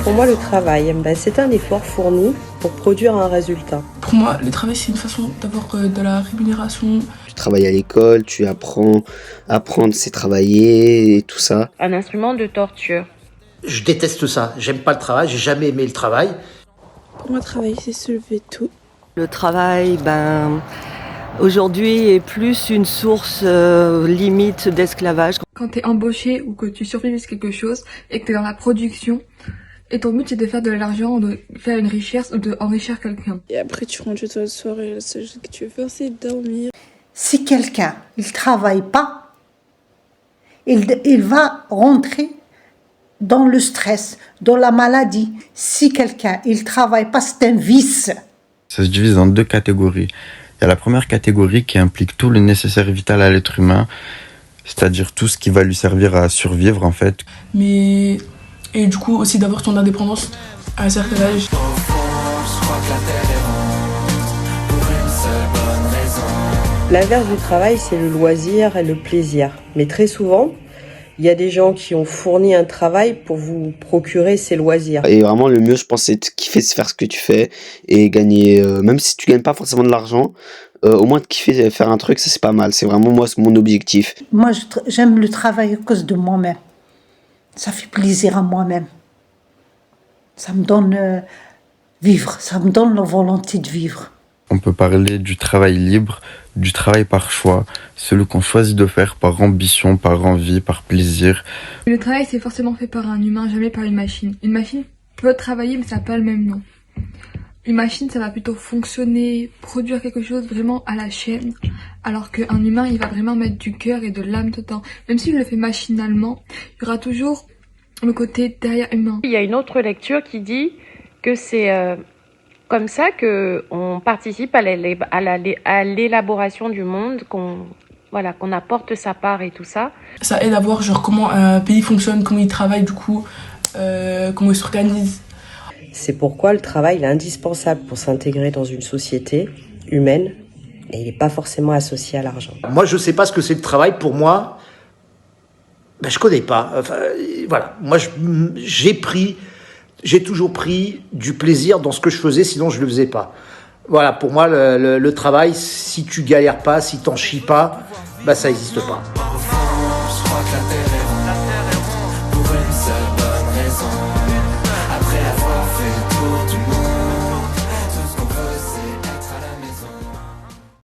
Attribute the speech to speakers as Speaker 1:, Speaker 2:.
Speaker 1: Pour moi, le travail, c'est un effort fourni pour produire un résultat.
Speaker 2: Pour moi, le travail, c'est une façon d'avoir de la rémunération.
Speaker 3: Tu travailles à l'école, tu apprends, apprendre c'est travailler et tout ça.
Speaker 1: Un instrument de torture.
Speaker 4: Je déteste ça, j'aime pas le travail, j'ai jamais aimé le travail.
Speaker 5: Pour moi, travailler, c'est se lever tôt.
Speaker 6: Le travail, aujourd'hui est plus une source limite d'esclavage.
Speaker 2: Quand tu es embauché ou que tu survives quelque chose et que tu es dans la production, et ton but c'est de faire de l'argent, de faire une richesse ou d'enrichir quelqu'un.
Speaker 5: Et après, tu rentres chez toi le soir et la seule chose que tu veux faire, c'est dormir.
Speaker 7: Si quelqu'un ne travaille pas, il va rentrer dans le stress, dans la maladie. Si quelqu'un ne travaille pas, c'est un vice.
Speaker 8: Ça se divise en deux catégories. Il y a la première catégorie qui implique tout le nécessaire vital à l'être humain, c'est-à-dire tout ce qui va lui servir à survivre en fait.
Speaker 2: Et du coup aussi d'avoir ton indépendance à un certain âge.
Speaker 1: L'inverse du travail, c'est le loisir et le plaisir. Mais très souvent, il y a des gens qui ont fourni un travail pour vous procurer ces loisirs.
Speaker 3: Et vraiment, le mieux, je pense, c'est de kiffer, de faire ce que tu fais et gagner, même si tu gagnes pas forcément de l'argent, au moins de kiffer faire un truc, ça c'est pas mal. C'est vraiment moi, c'est mon objectif.
Speaker 7: Moi, j'aime le travail à cause de moi-même. Ça fait plaisir à moi-même. Ça me donne vivre, ça me donne la volonté de vivre.
Speaker 8: On peut parler du travail libre, du travail par choix, celui qu'on choisit de faire par ambition, par envie, par plaisir.
Speaker 2: Le travail c'est forcément fait par un humain, jamais par une machine. Une machine peut travailler mais ça n'a pas le même nom. Une machine ça va plutôt fonctionner, produire quelque chose vraiment à la chaîne, alors qu'un humain il va vraiment mettre du cœur et de l'âme dedans. Même s'il le fait machinalement, il y aura toujours le côté derrière humain.
Speaker 1: Il y a une autre lecture qui dit que c'est comme ça qu'on participe à l'élaboration du monde, qu'on apporte sa part et tout ça.
Speaker 2: Ça aide à voir genre comment un pays fonctionne, comment il travaille du coup, comment il s'organise.
Speaker 1: C'est pourquoi le travail est indispensable pour s'intégrer dans une société humaine et il n'est pas forcément associé à l'argent.
Speaker 4: Moi, je sais pas ce que c'est le travail. Pour moi, je connais pas. Enfin, voilà. Moi, j'ai toujours pris du plaisir dans ce que je faisais, sinon je le faisais pas. Voilà, pour moi, le travail, si tu galères pas, si t'en chies pas, ça existe pas.